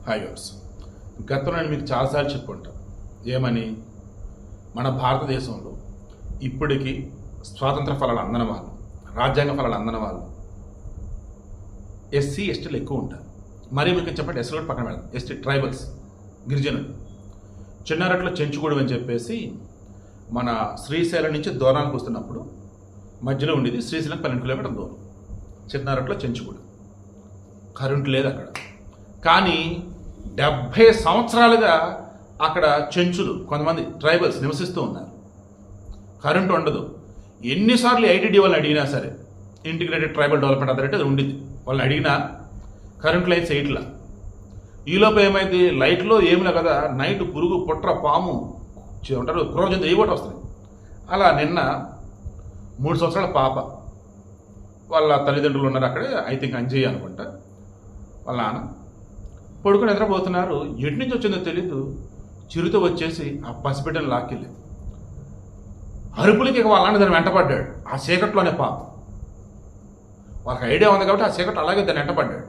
Hi viewers, గతంలో నేను మీకు చాలాసార్లు చెప్పుకుంటాను ఏమని, మన భారతదేశంలో ఇప్పటికీ స్వాతంత్ర ఫలాలు అందని వాళ్ళు, రాజ్యాంగ ఫలాలు అందని వాళ్ళు ఎస్సీ ఎస్టీలు ఎక్కువ ఉంటారు. మరీ మీకు చెప్పండి, ఎస్సీ కూడా పక్కన పెడతాం, ఎస్టీ ట్రైబల్స్, గిరిజనులు. చిన్నారెట్లో చెంచుగూడెం అని చెప్పేసి మన శ్రీశైలం నుంచి దూరానికి వస్తున్నప్పుడు మధ్యలో ఉండేది. శ్రీశైలం 12 కిలోమీటర్ల దూరం. చిన్నారెట్లో చెంచుగూడెం, కరెంటు లేదు అక్కడ. కానీ 70 సంవత్సరాలుగా అక్కడ చెంచులు, కొంతమంది ట్రైబల్స్ నివసిస్తూ ఉన్నారు. కరెంటు ఉండదు. ఎన్నిసార్లు ఐటీడీ వాళ్ళని అడిగినా సరే, ఇంటిగ్రేటెడ్ ట్రైబల్ డెవలప్మెంట్ అథారిటీ అది ఉండింది, వాళ్ళని అడిగినా కరెంట్ లైన్స్ వేయట్లా. ఈలోపు ఏమైంది, లైట్లో ఏమిలే కదా, నైట్ పురుగు, పుట్ర, పాము ఉంటారు, క్రోజంతో ఏ ఒకటి వస్తుంది. అలా నిన్న 3 సంవత్సరాల పాప, వాళ్ళ తల్లిదండ్రులు ఉన్నారు అక్కడే, ఐ థింక్ అంజయ్య అనుకుంటా, వాళ్ళ నాన్న పడుకొని నిద్రపోతున్నారు. ఎటు నుంచి వచ్చిందో తెలీదు, చిరుత వచ్చేసి ఆ పసిబిడ్డను లాక్కెళ్ళి అరుపులకి వాళ్ళ నాన్న దాన్ని వెంటపడ్డాడు. ఆ చీకట్లోనే పాప, వాళ్ళకి ఐడియా ఉంది కాబట్టి ఆ చీకట్లో అలాగే దాన్ని వెంటపడ్డాడు.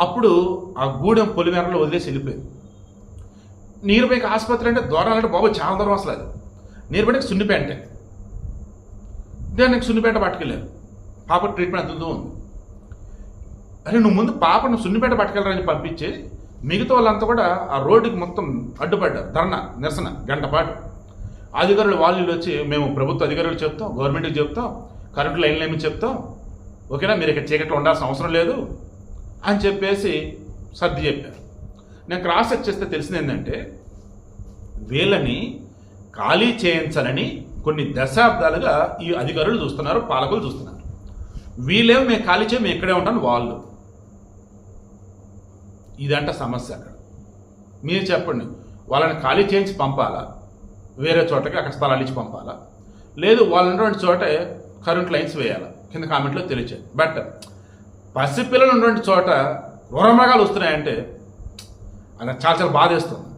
అప్పుడు ఆ గూడెం పొలిమేరలో వదిలేసి వెళ్ళిపోయింది. నీరుపైకి ఆసుపత్రి అంటే దూరం అంటే బాబు చాలా దూరం అసలు. అది నీరుపైకి సున్నిపేంట, దానికి సున్నిపేట పట్టుకెళ్ళారు. పాప ట్రీట్మెంట్ అందుతూ ఉంది. అరే నువ్వు ముందు పాపను సున్నిపేట పట్టుకెళ్ళరని పంపించి మిగతా వాళ్ళంతా కూడా ఆ రోడ్డుకి మొత్తం అడ్డుపడ్డారు. ధర్నా, నిరసన గంట పాటు. అధికారులు వాళ్ళు వచ్చి, మేము ప్రభుత్వ అధికారులు చెప్తాం, గవర్నమెంట్కి చెప్తాం, కరెంటు లైన్లు ఏమి చెప్తాం, ఓకేనా, మీరు ఇక్కడ చీకట్లో ఉండాల్సిన అవసరం లేదు అని చెప్పేసి సర్ది చెప్పారు. నేను క్రాస్ చెక్ చేస్తే తెలిసింది ఏంటంటే, వీళ్ళని ఖాళీ చేయించాలని కొన్ని దశాబ్దాలుగా ఈ అధికారులు చూస్తున్నారు, పాలకులు చూస్తున్నారు. వీళ్ళేమో మేము ఖాళీ చేయం, మేము ఇక్కడే ఉంటాను వాళ్ళు. ఇదంట సమస్య. అక్కడ మీరు చెప్పండి, వాళ్ళని ఖాళీ చేయించి పంపాలా, వేరే చోటకి అక్కడ స్థలాలు ఇచ్చి పంపాలా, లేదు వాళ్ళు ఉన్నటువంటి చోటే కరెంట్ లైన్స్ వేయాలా? కింద కామెంట్లో తెలియచేయండి. బట్ పసిపిల్లలు ఉన్నటువంటి చోట క్రూరమృగాలు వస్తున్నాయంటే అది చాలా చాలా బాధేస్తుంది.